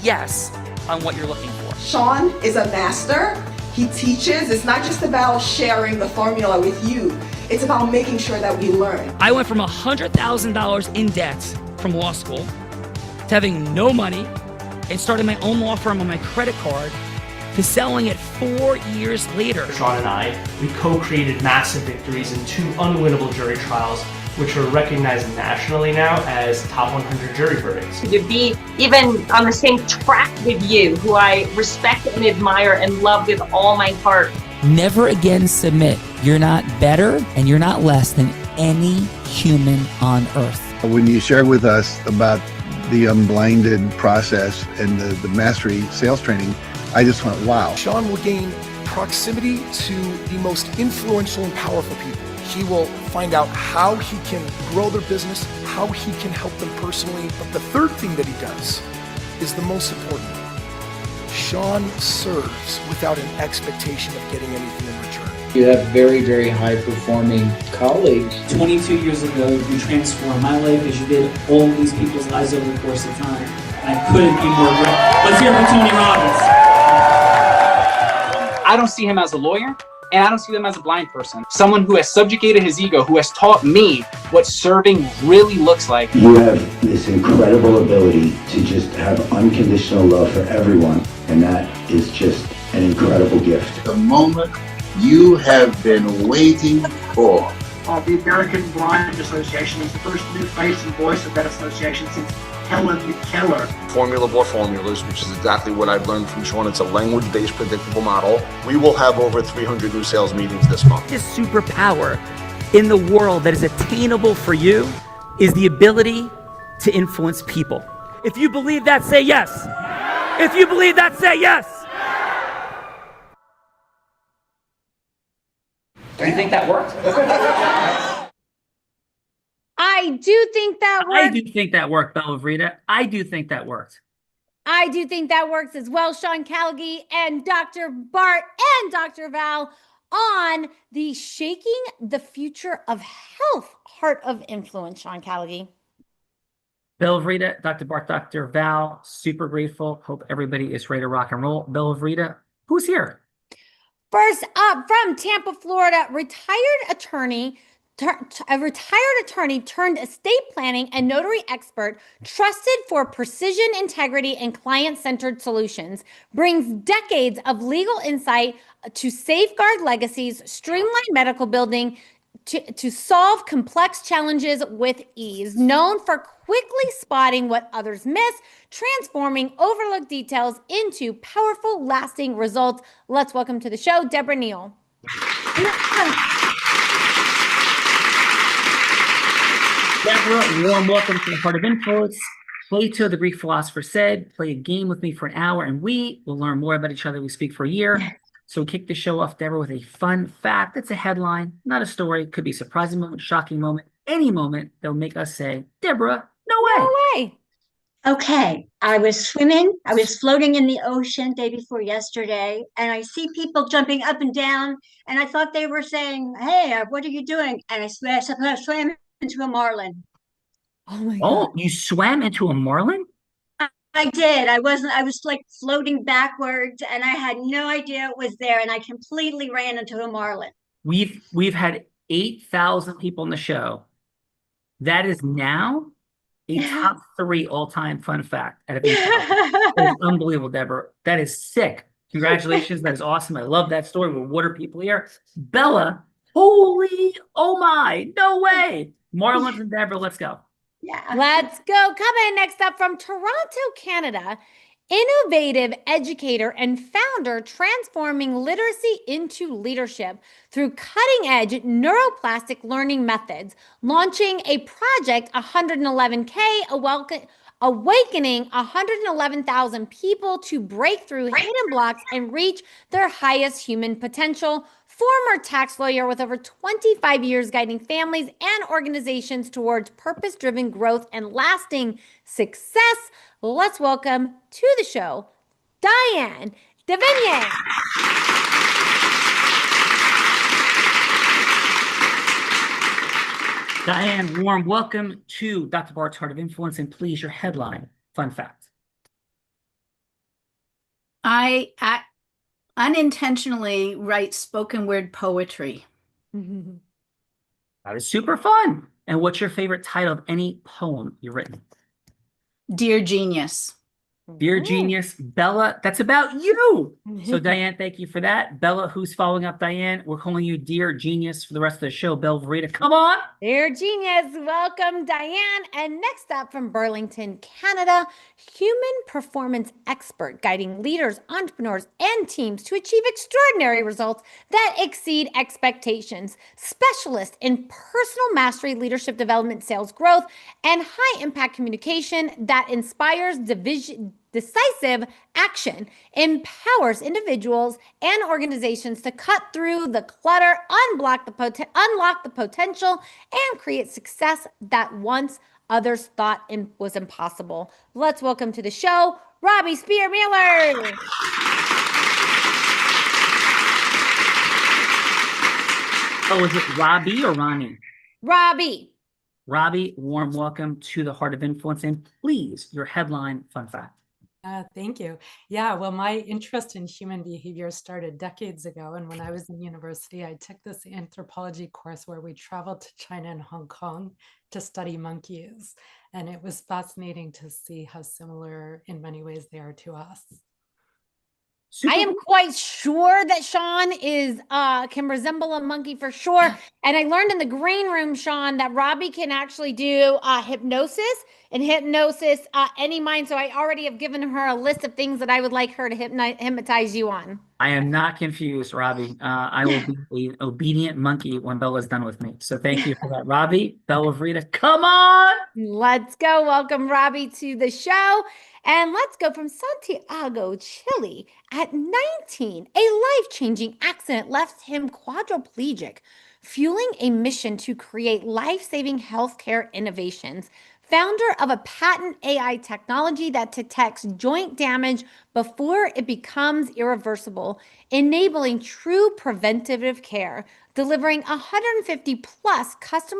yes on what you're looking for. Sean is a master. He teaches. It's not just about sharing the formula with you. It's about making sure that we learn. I went from $100,000 in debt from law school to having no money and starting my own law firm on my credit card to selling it 4 years later. Sean and I, we co-created massive victories in 2 unwinnable jury trials, which are recognized nationally now as top 100 jury verdicts. To be even on the same track with you, who I respect and admire and love with all my heart. Never again submit. You're not better and you're not less than any human on earth. When you shared with us about the unblinded process and the mastery sales training, I just went, wow. Sean will gain proximity to the most influential and powerful people. He will find out how he can grow their business, how he can help them personally. But the third thing that he does is the most important. Sean serves without an expectation of getting anything in return. You have very, very high-performing colleagues. 22 years ago, you transformed my life as you did all these people's lives over the course of time. And I couldn't be more grateful. Let's hear it for Tony Robbins. I don't see him as a lawyer, and I don't see him as a blind person. Someone who has subjugated his ego, who has taught me what serving really looks like. You have this incredible ability to just have unconditional love for everyone, and that is just an incredible gift. The moment you have been waiting for. The American Blind Association is the first new face and voice of that association since Helen Keller. Formula for formulas, which is exactly what I've learned from Sean. It's a language-based predictable model. We will have over 300 new sales meetings this month. This superpower in the world that is attainable for you is the ability to influence people. If you believe that, say yes. If you believe that, say yes. Do you think that worked? I do think that worked. I do think that worked, Bella Vrita. I do think that worked. I do think that works as well. Sean Callagy and Dr. Bart and Dr. Val on the Shaking the Future of Health Heart of Influence. Sean Callagy. Bella Vrita, Dr. Bart, Dr. Val, super grateful. Hope everybody is ready to rock and roll. Bella Vrita, who's here? First up from Tampa, Florida, a retired attorney turned estate planning and notary expert, trusted for precision, integrity, and client-centered solutions, brings decades of legal insight to safeguard legacies, streamline medical billing, to solve complex challenges with ease. Known for quickly spotting what others miss, transforming overlooked details into powerful, lasting results. Let's welcome to the show, Deborah Neal. Deborah, warm welcome to the Heart of Influence. Plato, the Greek philosopher, said, play a game with me for an hour and we will learn more about each other. We speak for a year. So we kick the show off, Deborah, with a fun fact. It's a headline, not a story. Could be a surprising moment, shocking moment, any moment that will make us say, Deborah, no way. No way. Okay, I was swimming. I was floating in the ocean day before yesterday, and I see people jumping up and down, and I thought they were saying, hey, what are you doing? And I swam into a marlin. Oh my God. Oh, you swam into a marlin? I did. I was like floating backwards, and I had no idea it was there, and I completely ran into a marlin. We've had 8,000 people on the show. That is now a top 3 all-time fun fact out of 8,000. That is unbelievable, Deborah. That is sick. Congratulations. That is awesome. I love that story. We're water people here. Bella, holy, oh my, no way. Marlins and Deborah, let's go. Yeah. Let's go. Coming next up from Toronto, Canada, innovative educator and founder transforming literacy into leadership through cutting-edge neuroplastic learning methods, launching a project 111K, awakening 111,000 people to break through hidden blocks and reach their highest human potential. Former tax lawyer with over 25 years guiding families and organizations towards purpose-driven growth and lasting success. Let's welcome to the show, Diane Devigne. Diane, warm welcome to Dr. Bart's Heart of Influence, and please, your headline, fun fact. I unintentionally write spoken word poetry. That is super fun. And what's your favorite title of any poem you've written? Dear Genius. Dear Genius, Bella, that's about you. So Diane, thank you for that. Bella, who's following up Diane? We're calling you Dear Genius for the rest of the show. Belle Verita, come on. Dear Genius, welcome Diane. And next up from Burlington, Canada, human performance expert guiding leaders, entrepreneurs, and teams to achieve extraordinary results that exceed expectations. Specialist in personal mastery, leadership development, sales growth, and high impact communication that inspires decisive action, empowers individuals and organizations to cut through the clutter, unlock the potential, and create success that once others thought was impossible. Let's welcome to the show, Robbie Spear-Miller. Oh, is it Robbie or Ronnie? Robbie. Robbie, warm welcome to the Heart of Influence. And please, your headline fun fact. Thank you. Yeah, well, my interest in human behavior started decades ago. And when I was in university, I took this anthropology course where we traveled to China and Hong Kong to study monkeys. And it was fascinating to see how similar in many ways they are to us. I am quite sure that Sean can resemble a monkey for sure. And I learned in the green room, Sean, that Robbie can actually do hypnosis any mind. So I already have given her a list of things that I would like her to hypnotize you on. I am not confused, Robbie. I will be an obedient monkey when Bella's done with me. So thank you for that, Robbie. Bella Verita, come on. Let's go. Welcome, Robbie, to the show. And let's go from Santiago, Chile. At 19, a life-changing accident left him quadriplegic, fueling a mission to create life-saving healthcare innovations. Founder of a patent AI technology that detects joint damage before it becomes irreversible, enabling true preventative care, delivering 150 plus custom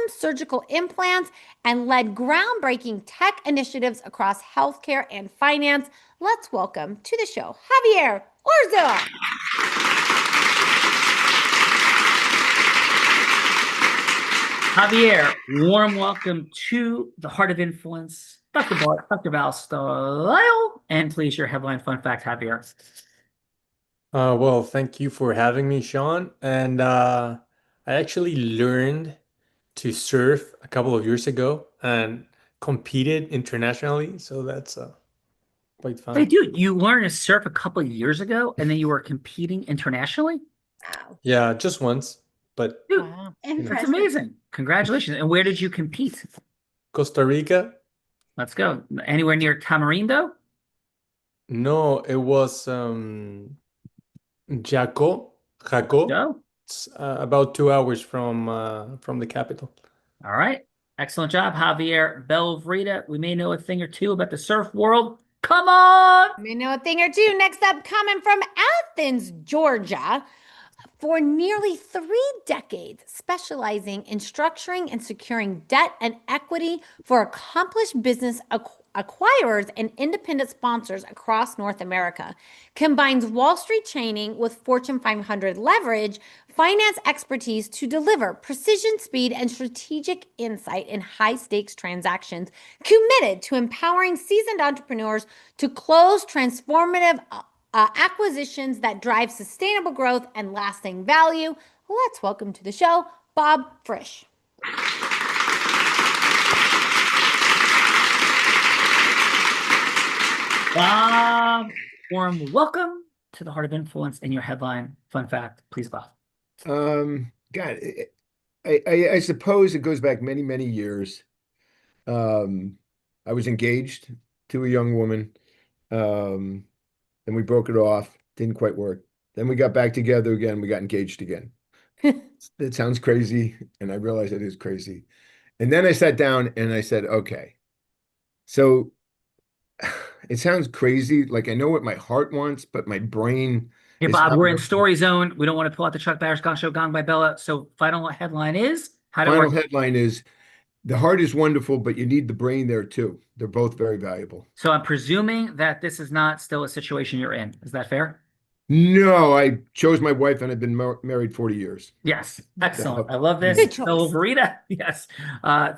surgical implants, and led groundbreaking tech initiatives across healthcare and finance. Let's welcome to the show, Javier Orza. Javier, warm welcome to the Heart of Influence. Dr. Bart, Dr. Val Style, and please your headline fun fact, Javier. Well, thank you for having me, Sean. And I actually learned to surf a couple of years ago and competed internationally. So that's quite fun. Hey, dude, you learned to surf a couple of years ago and then you were competing internationally? Wow. Yeah, just once. But dude, that's amazing. Congratulations. And where did you compete? Costa Rica. Let's go. Anywhere near Tamarindo? No, it was Jaco. It's about 2 hours from the capital. All right. Excellent job, Javier. Belle Verita, we may know a thing or two about the surf world. Come on! We know a thing or two. Next up, coming from Athens, Georgia. For nearly 3 decades, specializing in structuring and securing debt and equity for accomplished business acquirers and independent sponsors across North America, combines Wall Street training with Fortune 500 leverage, finance expertise to deliver precision, speed, and strategic insight in high-stakes transactions, committed to empowering seasoned entrepreneurs to close transformative acquisitions that drive sustainable growth and lasting value. Let's welcome to the show, Bob Frisch. Bob, warm welcome to the Heart of Influence and your headline fun fact. Please, Bob. God, I suppose it goes back many, many years. I was engaged to a young woman. Then we broke it off. Didn't quite work. Then we got back together again. We got engaged again. It sounds crazy, and I realize it is crazy. And then I sat down and I said, okay, so it sounds crazy. Like I know what my heart wants, but my brain. Here, Bob, we're in story zone. We don't want to pull out the Chuck Barris Gong Show Gong by Bella. So final headline is? Final headline is, The heart is wonderful, but you need the brain there too. They're both very valuable. So I'm presuming that this is not still a situation you're in. Is that fair? No, I chose my wife and I've been married 40 years. Yes. Excellent. I love Good this. choice. Bella Verita. Yes.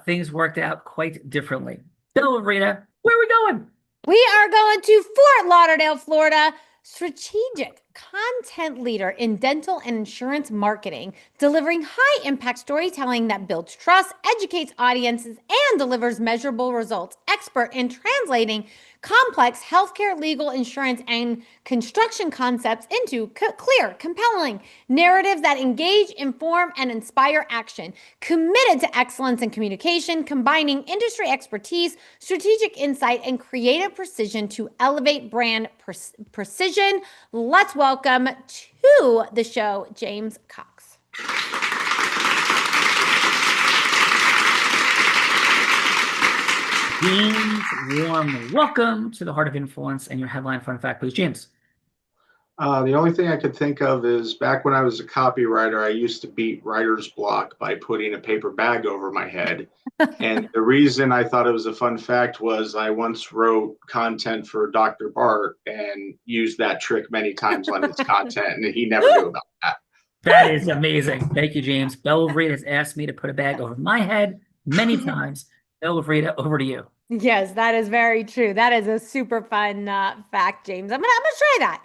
Things worked out quite differently. Bella Verita, where are we going? We are going to Fort Lauderdale, Florida. Strategic content leader in dental and insurance marketing, delivering high impact storytelling that builds trust, educates audiences, and delivers measurable results. Expert in translating complex healthcare, legal, insurance, and construction concepts into clear, compelling narratives that engage, inform, and inspire action. Committed to excellence in communication, combining industry expertise, strategic insight, and creative precision to elevate brand precision. Let's welcome to the show, James Cox. James, warm welcome to the Heart of Influence and your headline fun fact, please, James. The only thing I could think of is back when I was a copywriter, I used to beat writer's block by putting a paper bag over my head. And the reason I thought it was a fun fact was I once wrote content for Dr. Bart and used that trick many times on his content, and he never knew about that. That is amazing. Thank you, James. Bella Verita has asked me to put a bag over my head many times. Bella Verita, over to you. Yes, that is very true. That is a super fun fact, James. I'm gonna try that.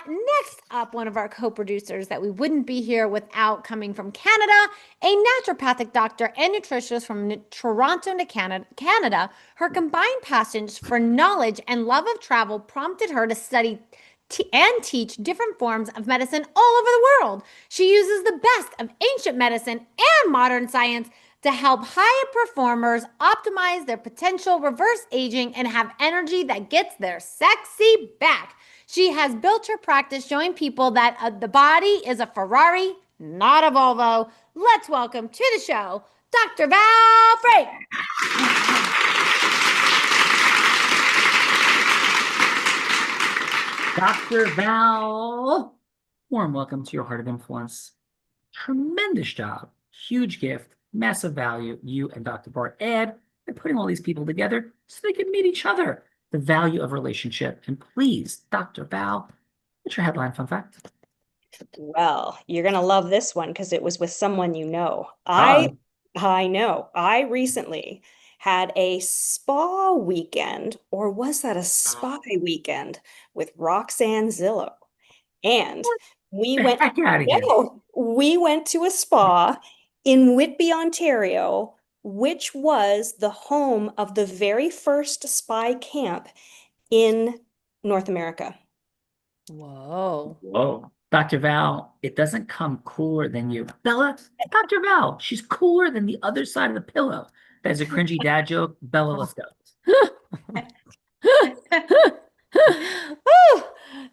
Next up, one of our co-producers that we wouldn't be here without, coming from Canada, a naturopathic doctor and nutritionist from Toronto to Canada. Her combined passions for knowledge and love of travel prompted her to study and teach different forms of medicine all over the world. She uses the best of ancient medicine and modern science to help high performers optimize their potential, reverse aging, and have energy that gets their sexy back. She has built her practice showing people that the body is a Ferrari, not a Volvo. Let's welcome to the show, Dr. Val Frey. Dr. Val, warm welcome to your Heart of Influence. Tremendous job, huge gift, massive value you and Dr. Bart add by putting all these people together so they can meet each other. The value of relationship. And please, Dr. Val, what's your headline fun fact? Well, you're going to love this one because it was with someone you know. I know. I recently had a spa weekend, or was that a spy weekend, with Roxanne Zillow. And we went to a spa in Whitby, Ontario, which was the home of the very first spy camp in North America. Whoa. Whoa. Dr. Val, it doesn't come cooler than you. Bella, Dr. Val, she's cooler than the other side of the pillow. That's a cringy dad joke. Bella, let's go. Woo!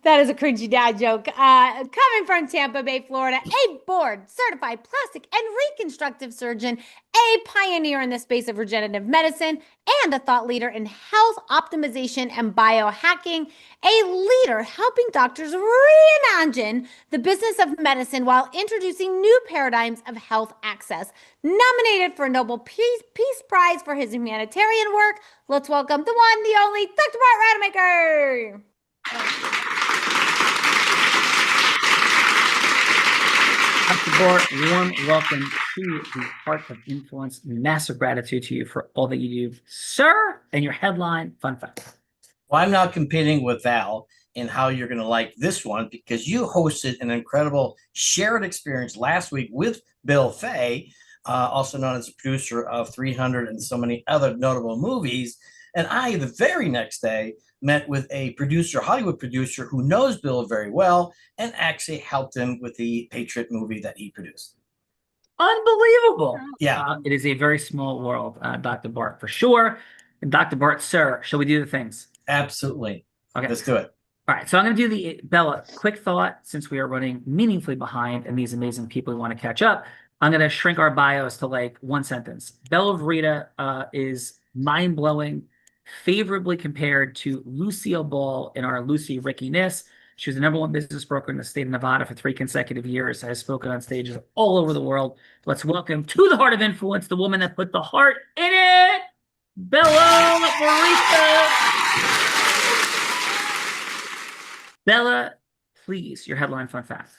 That is a cringy dad joke. Coming from Tampa Bay, Florida, a board certified plastic and reconstructive surgeon, a pioneer in the space of regenerative medicine, and a thought leader in health optimization and biohacking, a leader helping doctors reimagine the business of medicine while introducing new paradigms of health access. Nominated for a Nobel Peace Prize for his humanitarian work, let's welcome the one, the only, Dr. Bart Rademacher. Dr. Bart, warm welcome to the Heart of Influence. Massive gratitude to you for all that you do, sir. And your headline, fun fact. Well, I'm now competing with Val in how you're going to like this one because you hosted an incredible shared experience last week with Bill Fay, also known as the producer of 300 and so many other notable movies. And I, the very next day, met with a producer, Hollywood producer, who knows Bill very well and actually helped him with the Patriot movie that he produced. Unbelievable. Yeah. It is a very small world, Dr. Bart, for sure. And Dr. Bart, sir, shall we do the things? Absolutely. Okay. Let's do it. All right. So I'm going to do the Bella, quick thought, since we are running meaningfully behind and these amazing people we want to catch up. I'm going to shrink our bios to like one sentence. Bella Verita is mind-blowing, favorably compared to Lucille Ball in our Lucy Rickiness. She was the #1 business broker in the state of Nevada for 3 consecutive years. Has spoken on stages all over the world. Let's welcome to the Heart of Influence, the woman that put the heart in it, Bella Morita. Bella, please, your headline fun fact.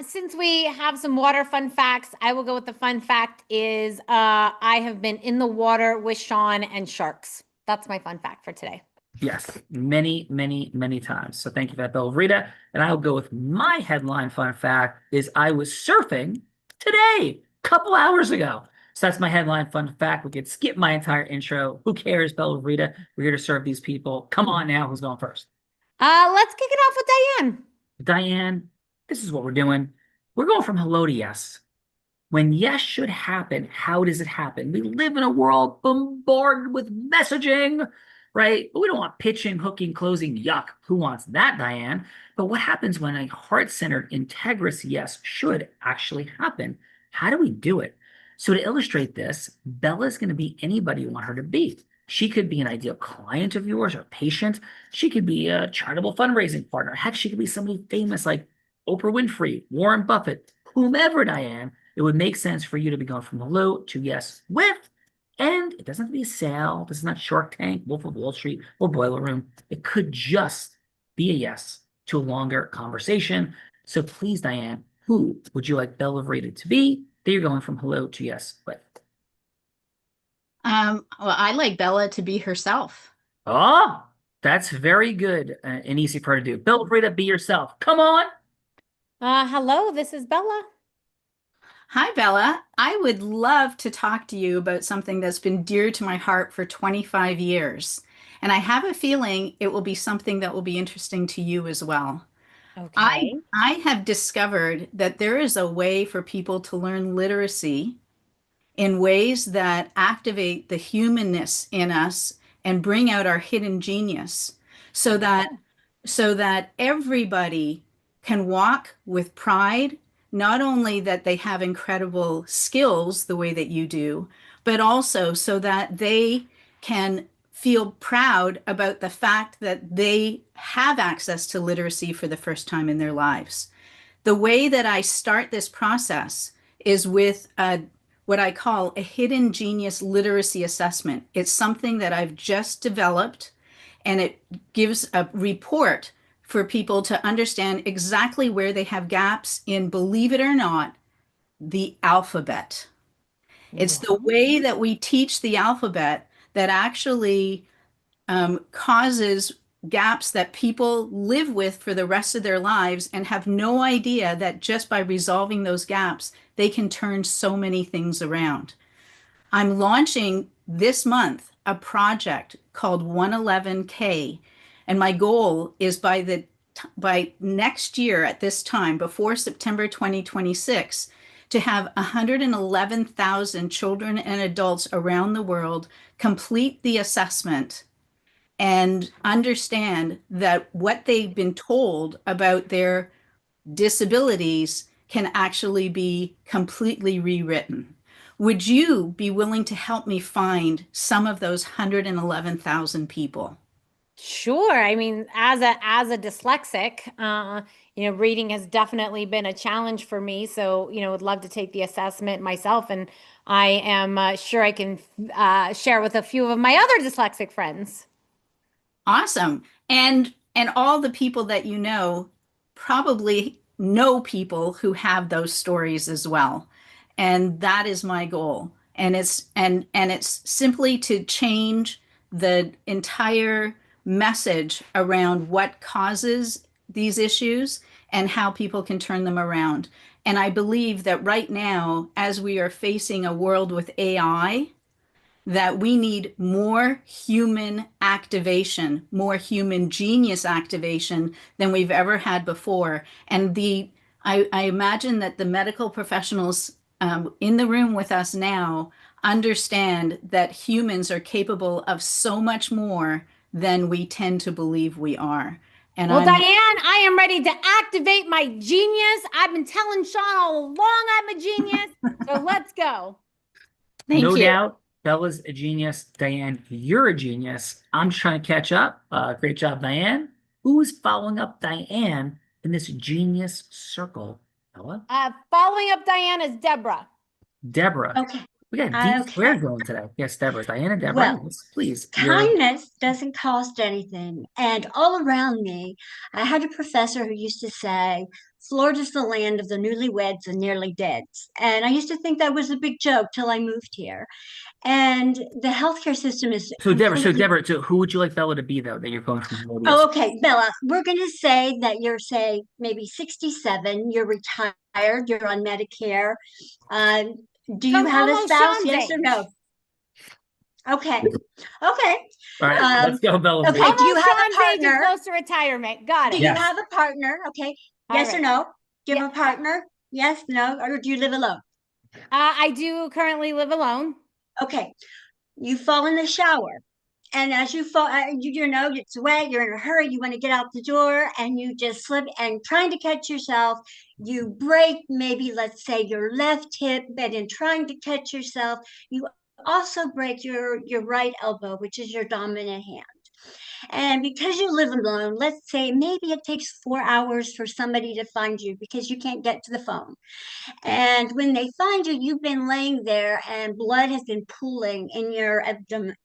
Since we have some water fun facts, I will go with the fun fact is I have been in the water with Sean and sharks. That's my fun fact for today. Yes, many, many, many times. So thank you for that, Bella Rita. And I'll go with my headline fun fact is I was surfing today, a couple hours ago. So that's my headline fun fact. We could skip my entire intro. Who cares, Bella Rita? We're here to serve these people. Come on now, who's going first? Let's kick it off with Diane. Diane, this is what we're doing. We're going from hello to yes. When yes should happen, how does it happen? We live in a world bombarded with messaging, right? But we don't want pitching, hooking, closing. Yuck. Who wants that, Diane? But what happens when a heart-centered, integrous yes should actually happen? How do we do it? So to illustrate this, Bella's going to be anybody you want her to be. She could be an ideal client of yours or patient. She could be a charitable fundraising partner. Heck, she could be somebody famous like Oprah Winfrey, Warren Buffett, whomever, Diane. It would make sense for you to be going from hello to yes with. And it doesn't have to be a sale. This is not Shark Tank, Wolf of Wall Street, or Boiler Room. It could just be a yes to a longer conversation. So please, Diane, who would you like Bella Rita to be that you're going from hello to yes with? Well, I like Bella to be herself. Oh, that's very good and easy for her to do. Bella Rita, be yourself. Come on. Hello, this is Bella. Hi, Bella. I would love to talk to you about something that's been dear to my heart for 25 years. And I have a feeling it will be something that will be interesting to you as well. Okay. I have discovered that there is a way for people to learn literacy in ways that activate the humanness in us and bring out our hidden genius so that everybody can walk with pride, not only that they have incredible skills the way that you do, but also so that they can feel proud about the fact that they have access to literacy for the first time in their lives. The way that I start this process is with what I call a hidden genius literacy assessment. It's something that I've just developed, and it gives a report for people to understand exactly where they have gaps in, believe it or not, the alphabet. It's the way that we teach the alphabet that actually causes gaps that people live with for the rest of their lives and have no idea that just by resolving those gaps, they can turn so many things around. I'm launching this month a project called 111K, and my goal is by next year at this time, before September 2026, to have 111,000 children and adults around the world complete the assessment and understand that what they've been told about their disabilities can actually be completely rewritten. Would you be willing to help me find some of those 111,000 people? Sure. I mean, as a dyslexic, reading has definitely been a challenge for me. So, would love to take the assessment myself, and I am sure I can share with a few of my other dyslexic friends. Awesome. And all the people that you know probably know people who have those stories as well. And that is my goal. And it's simply to change the entire message around what causes these issues and how people can turn them around. And I believe that right now, as we are facing a world with AI, that we need more human activation, more human genius activation than we've ever had before. And I imagine that the medical professionals in the room with us now understand that humans are capable of so much more than we tend to believe we are. And Diane, I am ready to activate my genius. I've been telling Sean all along I'm a genius. So let's go. No doubt, Bella's a genius. Diane, you're a genius. I'm just trying to catch up. Great job, Diane. Who's following up Diane in this genius circle? Ella? Following up Diane is Deborah. Deborah. Okay. We got deep Okay. square going today. Yes, Deborah. Diane and Deborah. Well, Yes, please. You're- Kindness doesn't cost anything. And all around me, I had a professor who used to say, Florida's the land of the newlyweds and nearly deads. And I used to think that was a big joke till I moved here. And the healthcare system is So Deborah, completely- so who would you like Bella to be though, that you're going from Florida? Oh, okay, Bella, we're going to say that you're, say, maybe 67, you're retired, you're on Medicare. Do you I'm have a almost spouse? Sean's Yes or age. no? Okay. Okay. All right, let's go, Bella. Okay, Almost do you have a Sean's age and partner? close to retirement. Got Do it. you Yes. have a partner? Okay. All Yes or right. no? Do you have a partner? Yes, no, or do you live alone? I do currently live alone. Okay. You fall in the shower. And as you fall, you know, it's wet, you're in a hurry, you want to get out the door, and you just slip and trying to catch yourself, you break maybe, let's say, your left hip, but in trying to catch yourself, you also break your right elbow, which is your dominant hand. And because you live alone, let's say maybe it takes 4 hours for somebody to find you because you can't get to the phone. And when they find you, you've been laying there and blood has been pooling in your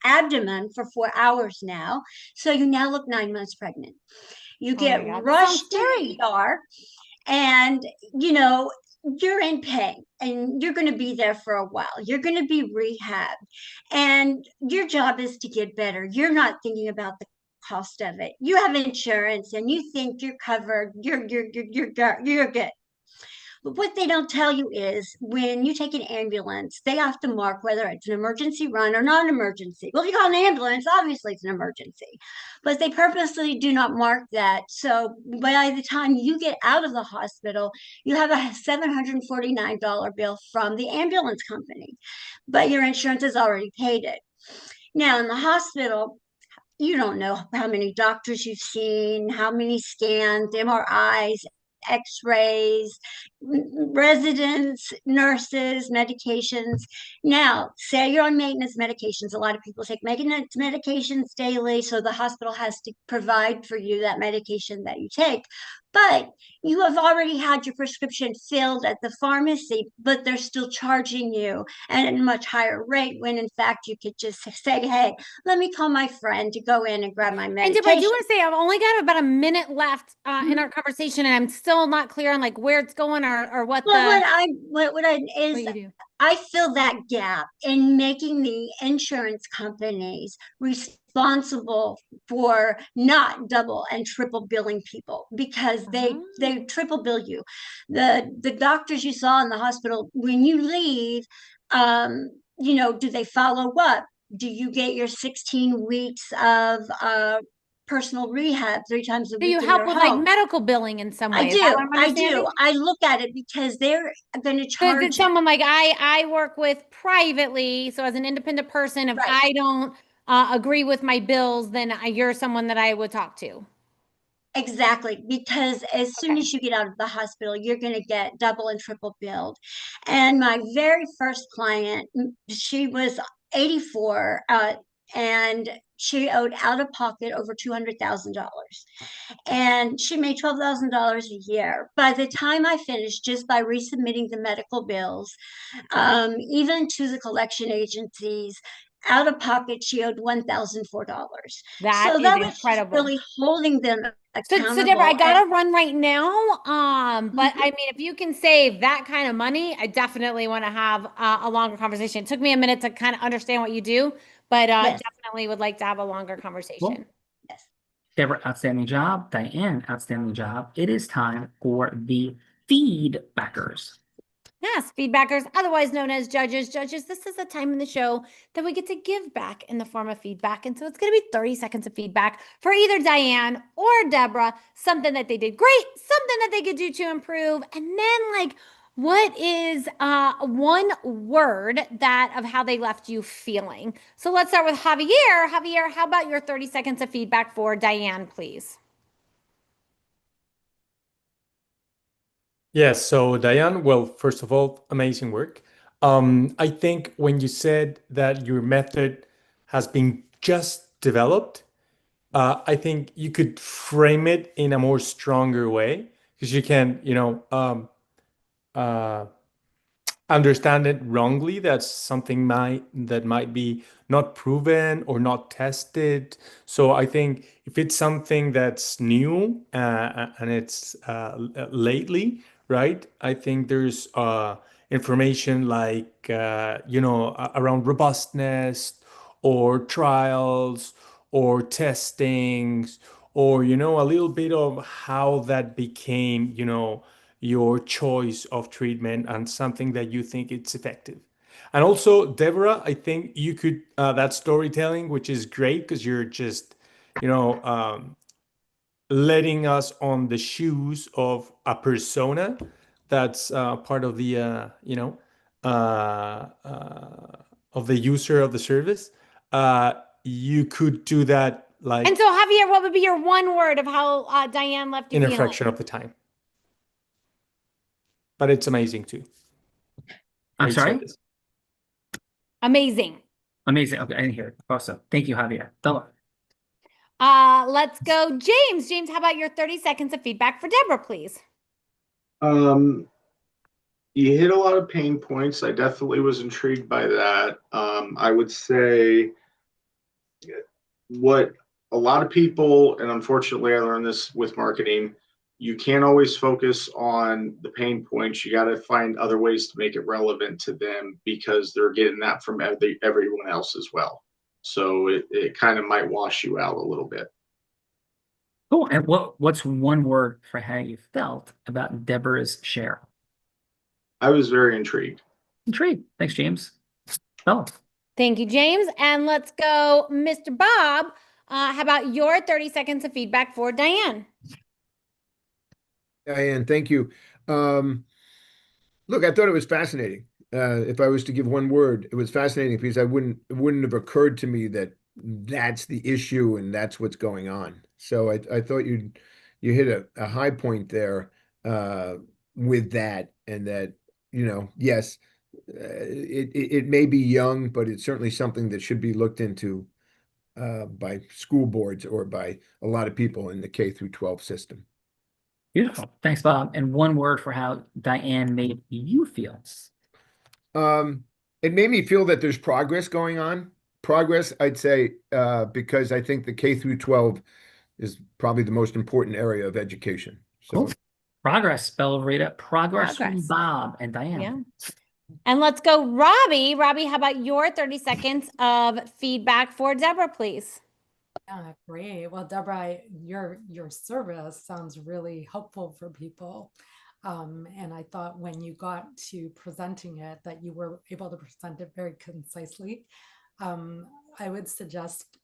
abdomen for 4 hours now. So you now look 9 months pregnant. You get God, that sounds rushed to scary. the ER and, you know, you're in pain and you're going to be there for a while. You're going to be rehabbed and your job is to get better. You're not thinking about the cost of it. You have insurance and you think you're covered. You're good. But what they don't tell you is when you take an ambulance, they have to mark whether it's an emergency run or non-emergency. Well, if you call an ambulance, obviously it's an emergency, but they purposely do not mark that. So by the time you get out of the hospital, you have a $749 bill from the ambulance company, but your insurance has already paid it. Now in the hospital, you don't know how many doctors you've seen, how many scans, MRIs, x-rays, residents, nurses, medications. Now, say you're on maintenance medications. A lot of people take maintenance medications daily, so the hospital has to provide for you that medication that you take. But you have already had your prescription filled at the pharmacy, but they're still charging you at a much higher rate when in fact you could just say, hey, let me call my friend to go in and grab my And medication. Deborah, I do want to say I've only got about a minute left in our conversation, and I'm still not clear on like where it's going or what Well, the I fill that gap in making the insurance companies responsible for not double and triple billing people because they triple bill you. The doctors you saw in the hospital, when you leave, you know, do they follow up? Do you get your 16 weeks of personal rehab 3 times a Do week? you in help your with like home? medical billing in some way? I Is that what I'm do. I understanding? do. I look at it because they're going to So is charge. it someone like I work with privately, so as an independent person, if I don't agree with my bills, then you're someone that I would talk to. Exactly, because as soon as you get out of the hospital, you're going to get double and triple billed. And my very first client, she was 84, and she owed out of pocket over $200,000. And she made $12,000 a year. By the time I finished, just by resubmitting the medical bills, even to the collection agencies, out of pocket, she owed $1,004. That So is that was just incredible. really holding them accountable. So Deborah, I and- gotta run right now. But I mean, if you can save that kind of money, I definitely want to have a longer conversation. It took me a minute to kind of understand what you do, but Yes. definitely would like to have a longer conversation. Deborah, outstanding job. Diane, outstanding job. It is time for the feedbackers. Yes, feedbackers, otherwise known as judges. Judges, this is a time in the show that we get to give back in the form of feedback. And so it's going to be 30 seconds of feedback for either Diane or Deborah, something that they did great, something that they could do to improve. And then like, what is one word that of how they left you feeling? So let's start with Javier. Javier, how about your 30 seconds of feedback for Diane, please? Yes, so Diane, well, first of all, amazing work. I think when you said that your method has been just developed, I think you could frame it in a more stronger way because you can, understand it wrongly. That's something that might be not proven or not tested. So I think if it's something that's new and it's lately, right? I think there's information like around robustness or trials or testings or a little bit of how that became your choice of treatment and something that you think it's effective. And also, Deborah, I think you could that storytelling, which is great because you're just letting us on the shoes of a persona that's part of the of the user of the service. You could do that like And so, Javier, what would be your one word of how Diane left you in a feeling? fraction of the time. But it's amazing too. I'm sorry? Amazing. Amazing. Okay, I didn't hear it. Awesome. Thank you, Javier. Bella. Let's go, James. James, how about your 30 seconds of feedback for Deborah, please? You hit a lot of pain points. I definitely was intrigued by that. I would say what a lot of people, and unfortunately I learned this with marketing, you can't always focus on the pain points. You got to find other ways to make it relevant to them because they're getting that from everyone else as well. So it kind of might wash you out a little bit. Cool. And what's one word for how you felt about Deborah's share? I was very intrigued. Intrigued. Thanks, James. Bella. Thank you, James. And let's go, Mr. Bob. How about your 30 seconds of feedback for Diane? Diane, thank you. Look, I thought it was fascinating. If I was to give one word, it was fascinating because it wouldn't have occurred to me that that's the issue and that's what's going on. So I thought you hit a high point there with that, and that yes, it may be young, but it's certainly something that should be looked into by school boards or by a lot of people in the K through 12 system. Beautiful. Thanks, Bob. And one word for how Diane made you feel. It made me feel that there's progress going on. Progress, I'd say, because I think the K through 12 is probably the most important area of education. So cool. Progress, Bella Rita. Progress from Progress. Bob and Diane. Yeah. And let's go, Robbie. Robbie, how about your 30 seconds of feedback for Deborah, please? Yeah, great. Well, Deborah, your service sounds really helpful for people. And I thought when you got to presenting it, that you were able to present it very concisely. I would suggest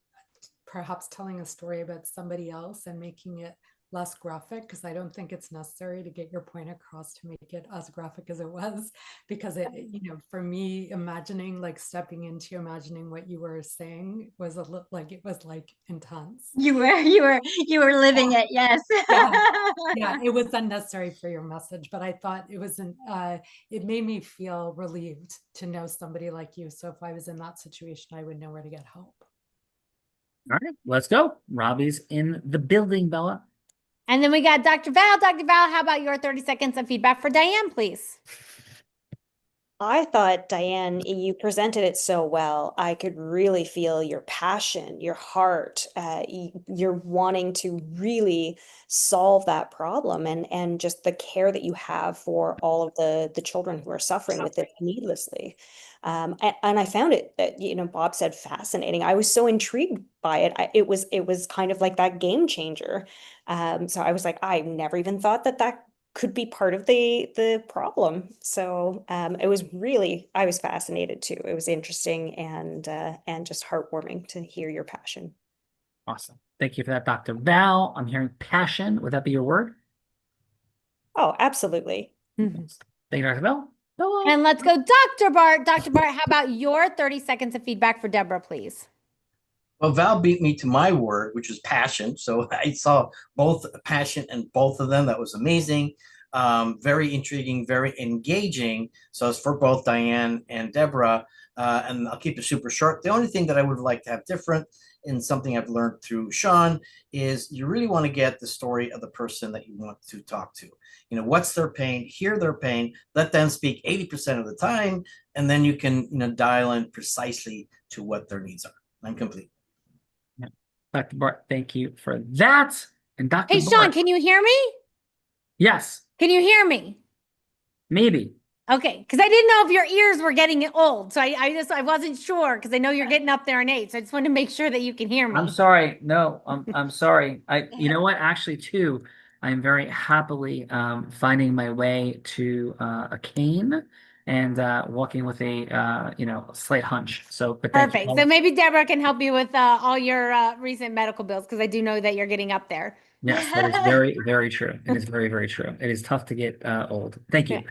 perhaps telling a story about somebody else and making it less graphic, because I don't think it's necessary to get your point across to make it as graphic as it was, because for me, imagining what you were saying was it was intense. You were living it, yes. Yeah, it was unnecessary for your message, but I thought it made me feel relieved to know somebody like you. So if I was in that situation, I would know where to get help. All right, let's go. Robbie's in the building, Bella. And then we got Dr. Val. Dr. Val, how about your 30 seconds of feedback for Diane, please? I thought, Diane, you presented it so well. I could really feel your passion, your heart. You're wanting to really solve that problem, and just the care that you have for all of the children who are suffering with it needlessly. And I found it, Bob said, fascinating. I was so intrigued by it. It was kind of like that game changer. So I was like, I never even thought that could be part of the problem. So it was really, I was fascinated too. It was interesting and just heartwarming to hear your passion. Awesome. Thank you for that, Dr. Val. I'm hearing passion. Would that be your word? Oh, absolutely. Mm-hmm. Thank you, Dr. Val. And let's go, Dr. Bart. Dr. Bart, how about your 30 seconds of feedback for Deborah, please? Well, Val beat me to my word, which was passion. So I saw both passion in both of them. That was amazing. Very intriguing, very engaging. So it's for both Diane and Deborah. And I'll keep it super short. The only thing that I would like to have different and something I've learned through Sean, is you really want to get the story of the person that you want to talk to. You know, what's their pain, hear their pain, let them speak 80% of the time, and then you can, you know, dial in precisely to what their needs are. I'm complete. Yeah. Dr. Bart, thank you for that. And Dr. Hey, Bart, Sean, can you hear me? yes, Can you hear me? maybe. Okay, because I didn't know if your ears were getting old, so I wasn't sure because I know you're getting up there in age. So I just wanted to make sure that you can hear me. I'm sorry. No, I'm sorry. You know what? Actually, too, I'm very happily finding my way to a cane and walking with a slight hunch. So, but thank you. Perfect. So maybe Deborah can help you with all your recent medical bills because I do know that you're getting up there. Yes, that is very, very true. It is very, very true. It is tough to get old. Thank you.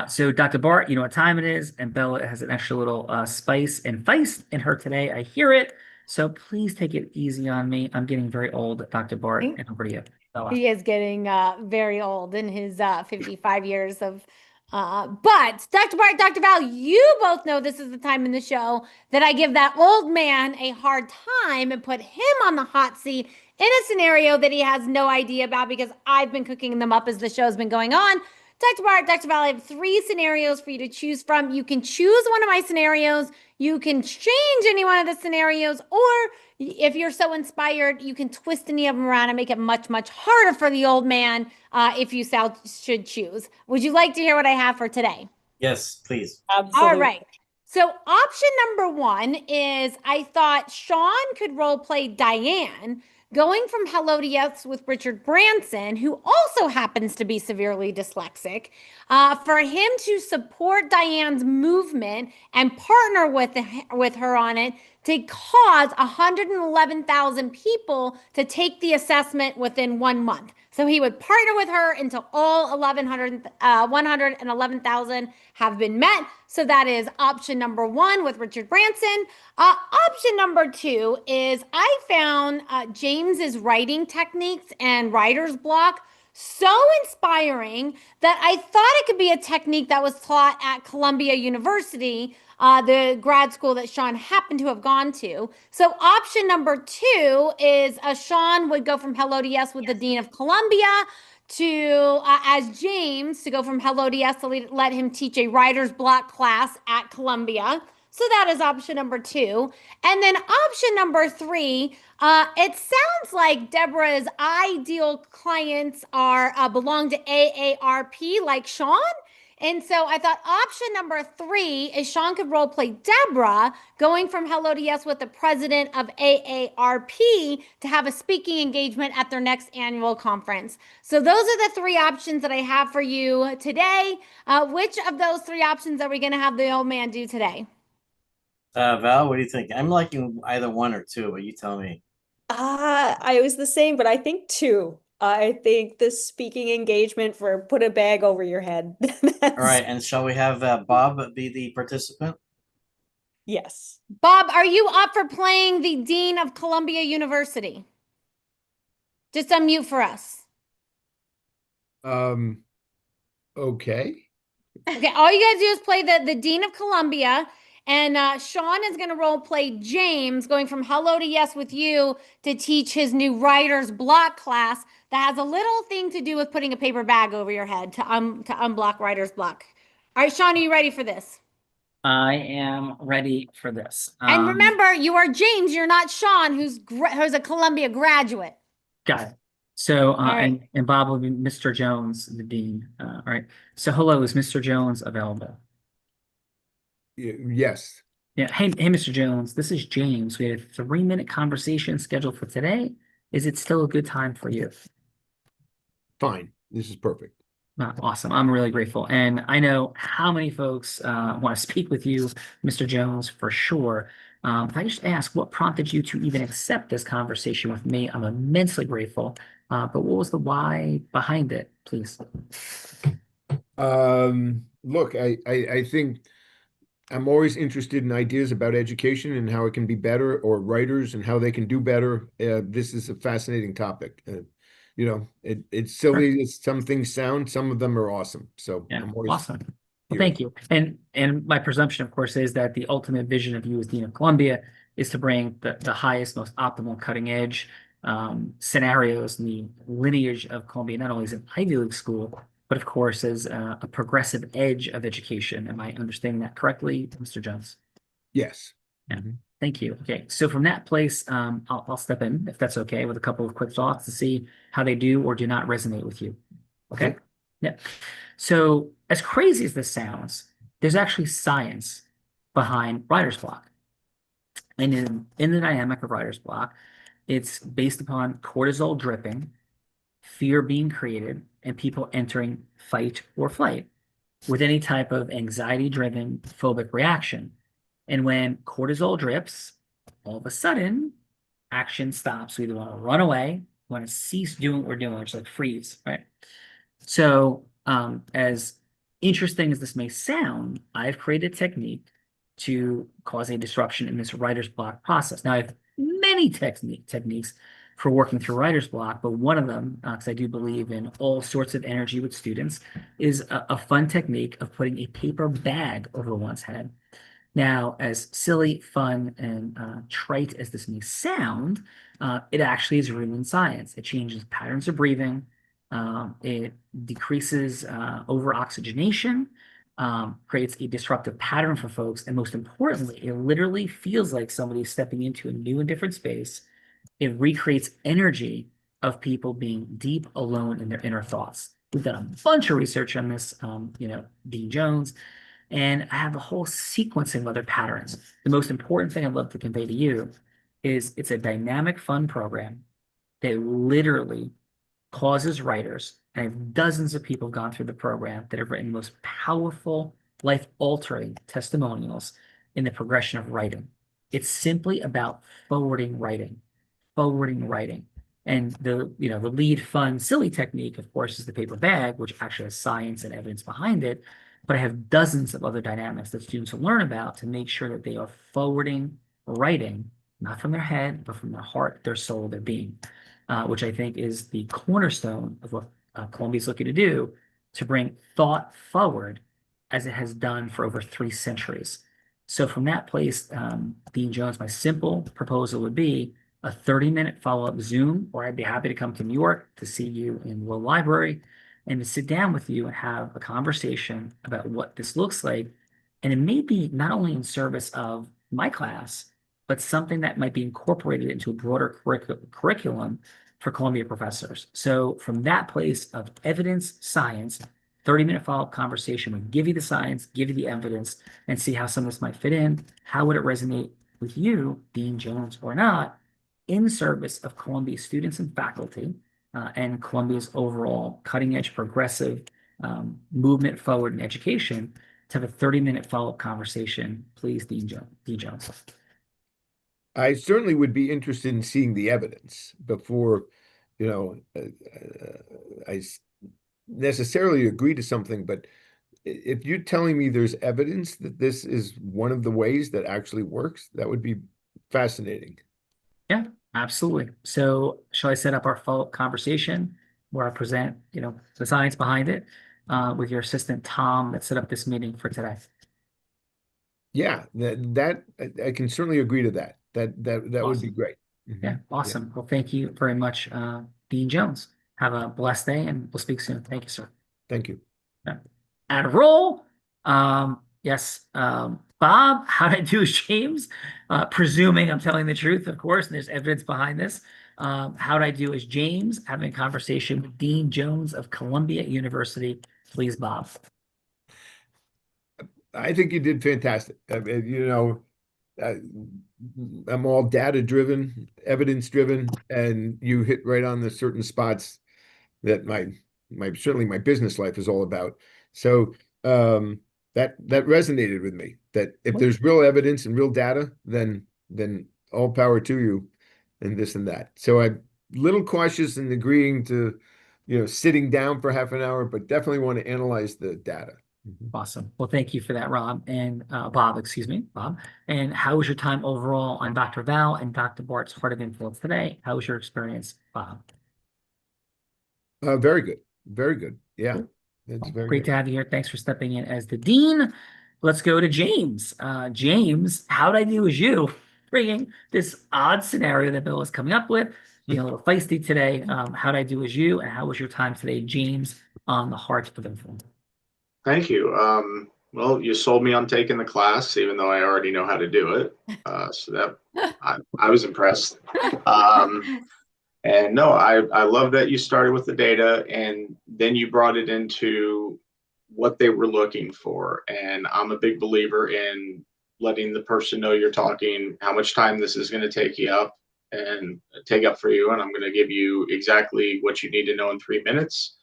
So Dr. Bart, you know what time it is, and Bella has an extra little spice and feist in her today. I hear it. So please take it easy on me. I'm getting very old, Dr. Bart, and over to you, Bella. He is getting very old in his 55 years of but Dr. Bart, Dr. Val, you both know this is the time in the show that I give that old man a hard time and put him on the hot seat in a scenario that he has no idea about because I've been cooking them up as the show's been going on. Dr. Bart, Dr. Val, I have 3 scenarios for you to choose from. You can choose one of my scenarios. You can change any one of the scenarios, or if you're so inspired, you can twist any of them around and make it much, much harder for the old man if you should choose. Would you like to hear what I have for today? Yes, please. Absolutely. All right. So option number 1 is I thought Sean could role play Diane going from Hello to Yes with Richard Branson, who also happens to be severely dyslexic, for him to support Diane's movement and partner with her on it to cause 111,000 people to take the assessment within 1 month. So he would partner with her until all 111,000 have been met. So that is option number 1 with Richard Branson. Option number 2 is I found James's writing techniques and writer's block so inspiring that I thought it could be a technique that was taught at Columbia University, the grad school that Sean happened to have gone to. So option number 2 is Sean would go from Hello to Yes with the Dean of Columbia to, as James, to go from Hello to Yes to let him teach a writer's block class at Columbia. So that is option number 2. And then option number 3, it sounds like Deborah's ideal clients belong to AARP like Sean. And so I thought option number 3 is Sean could role play Deborah going from Hello to Yes with the president of AARP to have a speaking engagement at their next annual conference. So those are the 3 options that I have for you today. Which of those 3 options are we going to have the old man do today? Val, what do you think? I'm liking either 1 or 2, but you tell me. I was the same, but I think 2. I think the speaking engagement for put a bag over your head. All right, and shall we have Bob be the participant? Yes. Bob, are you up for playing the Dean of Columbia University? Just unmute for us. Okay. Okay, all you gotta do is play the Dean of Columbia, and Sean is gonna role play James going from Hello to Yes with you to teach his new writer's block class that has a little thing to do with putting a paper bag over your head to unblock writer's block. All right, Sean, are you ready for this? I am ready for this. And remember, you are James. You're not Sean, who's a Columbia graduate. Got it. So, right. and Bob will be Mr. Jones, the dean. All right. So, hello, is Mr. Jones available? Yes. Yeah. Hey, Mr. Jones, this is James. We had a 3-minute conversation scheduled for today. Is it still a good time for you? Fine. This is perfect. Awesome. I'm really grateful. And I know how many folks want to speak with you, Mr. Jones, for sure. If I just ask, what prompted you to even accept this conversation with me? I'm immensely grateful. But what was the why behind it, please? Look, I think I'm always interested in ideas about education and how it can be better, or writers and how they can do better. This is a fascinating topic. You know, it's silly. Some things sound, some of them are awesome. So yeah, I'm always awesome. Well, thank you. And my presumption, of course, is that the ultimate vision of you as Dean of Columbia is to bring the highest, most optimal cutting edge scenarios in the lineage of Columbia, not only as an Ivy League school, but of course as a progressive edge of education. Am I understanding that correctly, Mr. Jones? Yes. Yeah. Thank you. Okay, so from that place, I'll step in, if that's okay, with a couple of quick thoughts to see how they do or do not resonate with you. Okay? Yeah. So as crazy as this sounds, there's actually science behind writer's block. And in the dynamic of writer's block, it's based upon cortisol dripping, fear being created, and people entering fight or flight with any type of anxiety-driven phobic reaction. And when cortisol drips, all of a sudden, action stops. We either want to run away, want to cease doing what we're doing, which is like freeze, right? So as interesting as this may sound, I've created a technique to cause a disruption in this writer's block process. Now, I have many techniques for working through writer's block, but one of them, because I do believe in all sorts of energy with students, is a fun technique of putting a paper bag over one's head. Now, as silly, fun, and trite as this may sound, it actually is rooted in science. It changes patterns of breathing. It decreases over-oxygenation, creates a disruptive pattern for folks, and most importantly, it literally feels like somebody's stepping into a new and different space. It recreates energy of people being deep alone in their inner thoughts. We've done a bunch of research on this, Dean Jones, and I have a whole sequencing of other patterns. The most important thing I'd love to convey to you is it's a dynamic, fun program that literally causes writers, and I have dozens of people gone through the program that have written the most powerful, life-altering testimonials in the progression of writing. It's simply about forwarding writing. And the lead fun, silly technique, of course, is the paper bag, which actually has science and evidence behind it. But I have dozens of other dynamics that students will learn about to make sure that they are forwarding writing, not from their head, but from their heart, their soul, their being, which I think is the cornerstone of what Columbia is looking to do to bring thought forward as it has done for over 3 centuries. So from that place, Dean Jones, my simple proposal would be a 30-minute follow-up Zoom, or I'd be happy to come to New York to see you in the library and to sit down with you and have a conversation about what this looks like. And it may be not only in service of my class, but something that might be incorporated into a broader curriculum for Columbia professors. So from that place of evidence, science, 30-minute follow-up conversation would give you the science, give you the evidence, and see how some of this might fit in. How would it resonate with you, Dean Jones or not, in service of Columbia students and faculty, and Columbia's overall cutting-edge progressive movement forward in education, to have a 30-minute follow-up conversation, please, Dean Jones. I certainly would be interested in seeing the evidence before, I necessarily agree to something. But if you're telling me there's evidence that this is one of the ways that actually works, that would be fascinating. Yeah, absolutely. So shall I set up our follow-up conversation where I present, the science behind it, with your assistant, Tom, that set up this meeting for today? Yeah, that I can certainly agree to that. That Awesome. would be great. Yeah, awesome. Well, thank you very much, Dean Jones. Have a blessed day, and we'll speak soon. Thank you, sir. Thank you. At a roll. Yes, Bob, how to do is James, presuming I'm telling the truth, of course, and there's evidence behind this. How I do is James having a conversation with Dean Jones of Columbia University. Please, Bob. I think you did fantastic. I mean, I'm all data-driven, evidence-driven, and you hit right on the certain spots that certainly my business life is all about. So that resonated with me, that if there's real evidence and real data, then all power to you, and this and that. So I'm a little cautious in agreeing to, sitting down for half an hour, but definitely want to analyze the data. Awesome. Well, thank you for that, Rob, and Bob, excuse me, Bob. And how was your time overall on Dr. Val and Dr. Bart's Heart of Influence today? How was your experience, Bob? Very good. Very good. Yeah. It's very Great good. to have you here. Thanks for stepping in as the dean. Let's go to James. James, how'd I do as you? bringing this odd scenario that Bill is coming up with, being a little feisty today. How'd I do as you, and how was your time today, James, on the Heart of Influence? Thank you. Well, you sold me on taking the class, even though I already know how to do it. So that I was impressed. And no, I love that you started with the data and then you brought it into what they were looking for. And I'm a big believer in letting the person know you're talking, how much time this is going to take for you. And I'm going to give you exactly what you need to know in 3 minutes.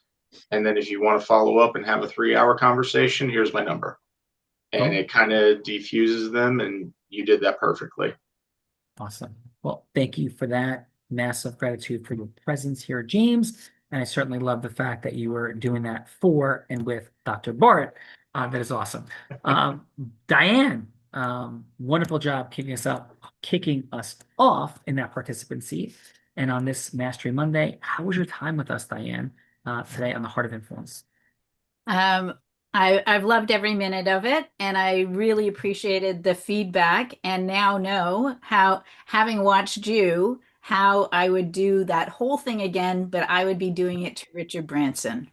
And then if you want to follow up and have a 3-hour conversation, here's my number. And it kind of defuses them, and you did that perfectly. Awesome. Well, thank you for that. Massive gratitude for your presence here, James. And I certainly love the fact that you were doing that for and with Dr. Bart. That is awesome. Diane, wonderful job kicking us off in that participant seat. And on this Mastery Monday, how was your time with us, Diane, today on the Heart of Influence? I've loved every minute of it, and I really appreciated the feedback, and now know how, having watched you, how I would do that whole thing again, but I would be doing it to Richard Branson.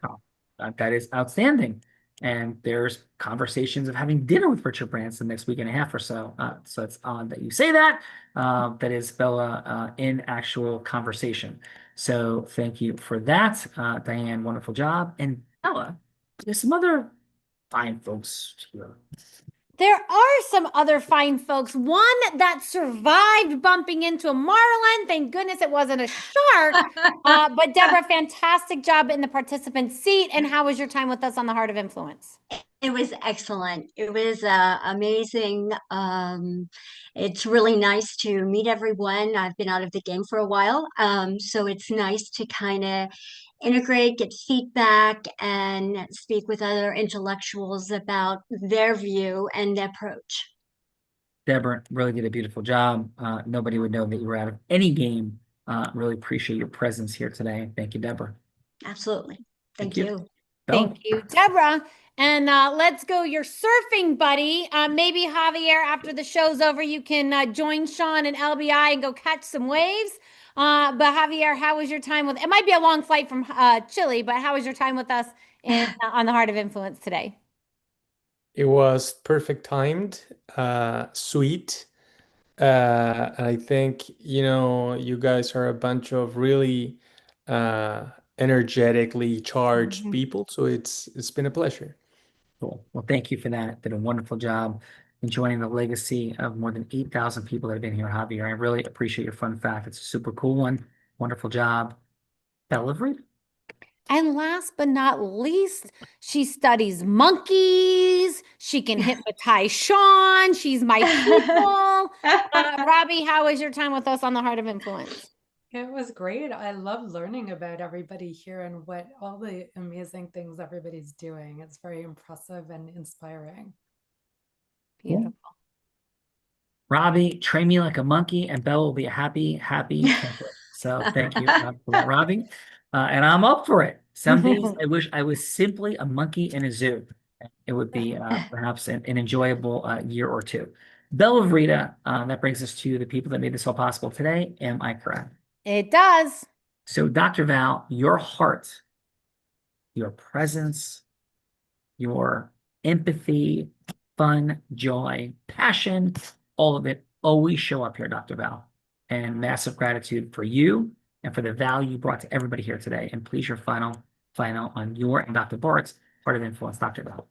Oh, that is outstanding. And there's conversations of having dinner with Richard Branson next week and a half or so. So it's odd that you say that. That is Bella in actual conversation. So thank you for that, Diane. Wonderful job. And Bella, there's some other fine folks here. There are some other fine folks. One that survived bumping into a marlin. Thank goodness it wasn't a shark. But Deborah, fantastic job in the participant seat. And how was your time with us on the Heart of Influence? It was excellent. It was amazing. It's really nice to meet everyone. I've been out of the game for a while, so it's nice to kind of integrate, get feedback, and speak with other intellectuals about their view and approach. Deborah really did a beautiful job. Nobody would know that you were out of any game. Really appreciate your presence here today. Thank you, Deborah. Absolutely. Thank you. Thank you, Deborah. And let's go your surfing buddy. Maybe Javier, after the show's over, you can join Sean and LBI and go catch some waves. But Javier, how was your time with, it might be a long flight from Chile, but how was your time with us on the Heart of Influence today? It was perfect timed, sweet. I think, you guys are a bunch of really energetically charged people. So it's been a pleasure. Cool. Well, thank you for that. Did a wonderful job in joining the legacy of more than 8,000 people that have been here, Javier. I really appreciate your fun fact. It's a super cool one. Wonderful job. Bella Vreda. And last but not least, she studies monkeys. She can hypnotize Sean. She's my pupil. Robbie, how was your time with us on the Heart of Influence? It was great. I love learning about everybody here and what all the amazing things everybody's doing. It's very impressive and inspiring. Beautiful. Robbie, train me like a monkey, and Bella will be a happy camper. So thank you for that, Robbie. And I'm up for it. Some days I wish I was simply a monkey in a zoo. It would be perhaps an enjoyable year or two. Bella Vreda, that brings us to the people that made this all possible today. Am I correct? It does. So Dr. Val, your heart, your presence, your empathy, fun, joy, passion, all of it always show up here, Dr. Val. And massive gratitude for you and for the value you brought to everybody here today. And please, your final on your and Dr. Bart's Heart of Influence, Dr. Val.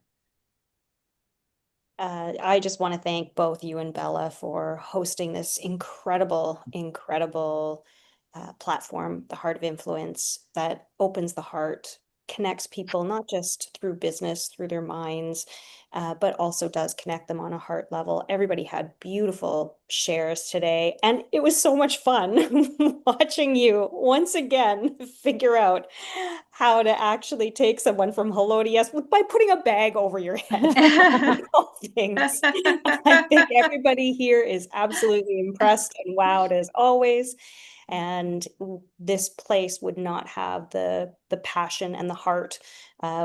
I just want to thank both you and Bella for hosting this incredible platform, the Heart of Influence, that opens the heart, connects people, not just through business, through their minds, but also does connect them on a heart level. Everybody had beautiful shares today, and it was so much fun watching you once again figure out how to actually take someone from hello to yes by putting a bag over your head. All things. I think everybody here is absolutely impressed and wowed as always. And this place would not have the passion and the heart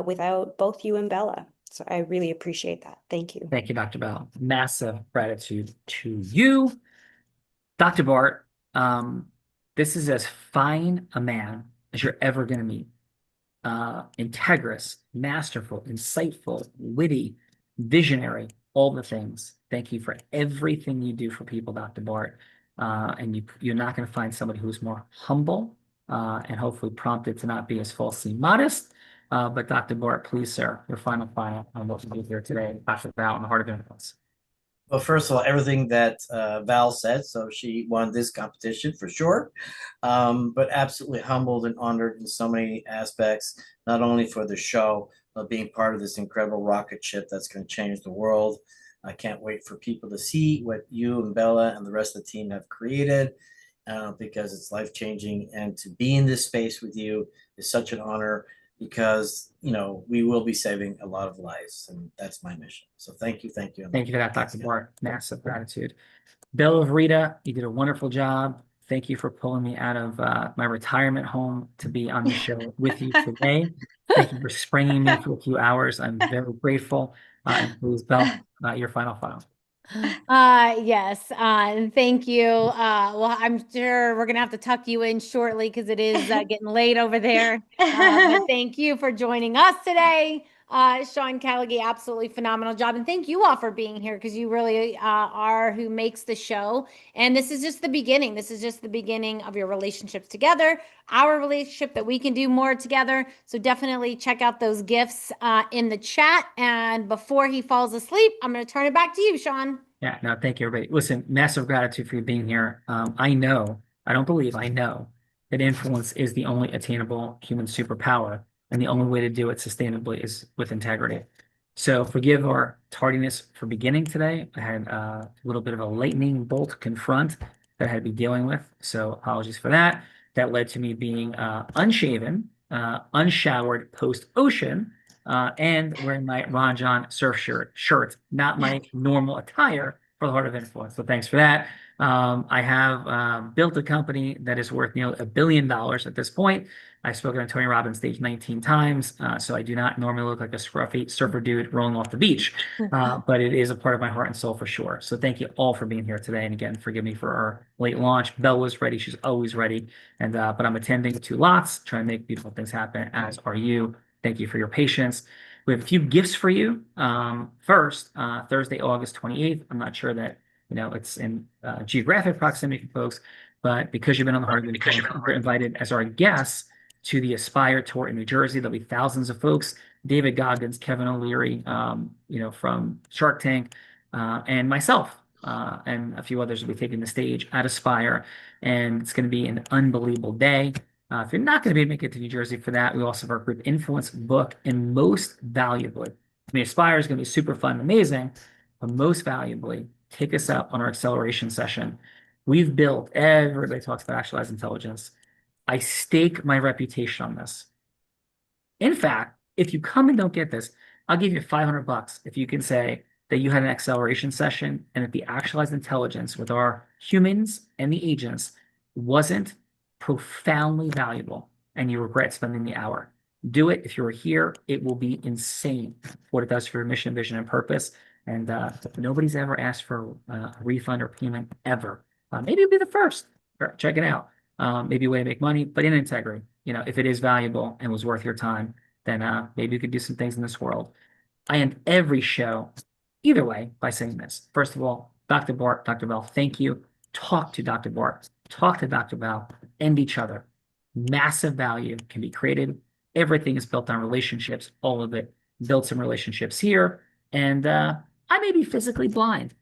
without both you and Bella. So I really appreciate that. Thank you. Thank you, Dr. Bell. Massive gratitude to you. Dr. Bart, this is as fine a man as you're ever going to meet. Integrous, masterful, insightful, witty, visionary, all the things. Thank you for everything you do for people, Dr. Bart. And you're not going to find somebody who's more humble and hopefully prompted to not be as falsely modest. But Dr. Bart, please, sir, your final on what we do here today, Dr. Val and the Heart of Influence. Well, first of all, everything that Val said, so she won this competition for sure, but absolutely humbled and honored in so many aspects, not only for the show, but being part of this incredible rocket ship that's going to change the world. I can't wait for people to see what you and Bella and the rest of the team have created because it's life-changing. And to be in this space with you is such an honor because, you know, we will be saving a lot of lives, and that's my mission. So thank you, thank you. Thank you for that, Dr. Bart. Massive gratitude. Bella Rita, you did a wonderful job. Thank you for pulling me out of my retirement home to be on the show with you today. Thank you for springing me for a few hours. I'm very grateful. And please, Belle, your final. Yes, and thank you. Well, I'm sure we're gonna have to tuck you in shortly because it is getting late over there. But thank you for joining us today. Sean Callagy, absolutely phenomenal job. And thank you all for being here because you really are who makes the show. And this is just the beginning. This is just the beginning of your relationships together, our relationship that we can do more together. So definitely check out those gifts in the chat. And before he falls asleep, I'm going to turn it back to you, Sean. Yeah, no, thank you, everybody. Listen, massive gratitude for you being here. I know that influence is the only attainable human superpower. And the only way to do it sustainably is with integrity. So forgive our tardiness for beginning today. I had a little bit of a lightning bolt confront that I had to be dealing with. So apologies for that. That led to me being unshaven, unshowered post-ocean, and wearing my Ron John surf shirt, not my normal attire for the Heart of Influence. So thanks for that. I have built a company that is worth nearly $1 billion at this point. I've spoken on Tony Robbins stage 19 times, so I do not normally look like a scruffy surfer dude rolling off the beach, but it is a part of my heart and soul for sure. So thank you all for being here today. And again, forgive me for our late launch. Belle was ready. She's always ready. And but I'm attending to lots, trying to make beautiful things happen, as are you. Thank you for your patience. We have a few gifts for you. First, Thursday, August 28th. I'm not sure that it's in geographic proximity for folks, but because you've been on the Heart of Influence, we're invited as our guests to the Aspire Tour in New Jersey. There'll be thousands of folks. David Goggins, Kevin O'Leary, from Shark Tank, and myself, and a few others will be taking the stage at Aspire. And it's going to be an unbelievable day. If you're not going to be able to make it to New Jersey for that, we also have our group influence book. And most valuably, Aspire is going to be super fun and amazing, but most valuably, take us up on our acceleration session. We've built, everybody talks about actualized intelligence. I stake my reputation on this. In fact, if you come and don't get this, I'll give you $500 if you can say that you had an acceleration session and that the actualized intelligence with our humans and the agents wasn't profoundly valuable and you regret spending the hour. Do it. If you're here, it will be insane what it does for your mission, vision, and purpose. And nobody's ever asked for a refund or payment ever. Maybe it'll be the first. Check it out. Maybe a way to make money, but in integrity. If it is valuable and was worth your time, then maybe you could do some things in this world. I end every show either way by saying this. First of all, Dr. Bart, Dr. Bell, thank you. Talk to Dr. Bart, talk to Dr. Bell, and each other. Massive value can be created. Everything is built on relationships, all of it. Build some relationships here. And I may be physically blind,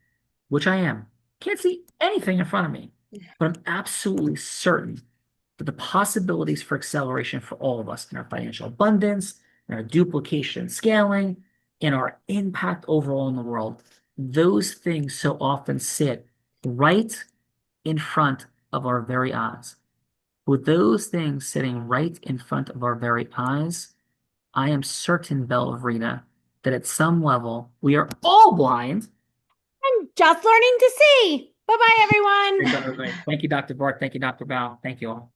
which I am. Can't see anything in front of me. But I'm absolutely certain that the possibilities for acceleration for all of us in our financial abundance, in our duplication scaling, in our impact overall in the world, those things so often sit right in front of our very eyes. With those things sitting right in front of our very eyes, I am certain, Belle of Rita, that at some level we are all blind and just learning to see. Bye-bye, everyone. Thank you, Dr. Bart. Thank you, Dr. Bell. Thank you all.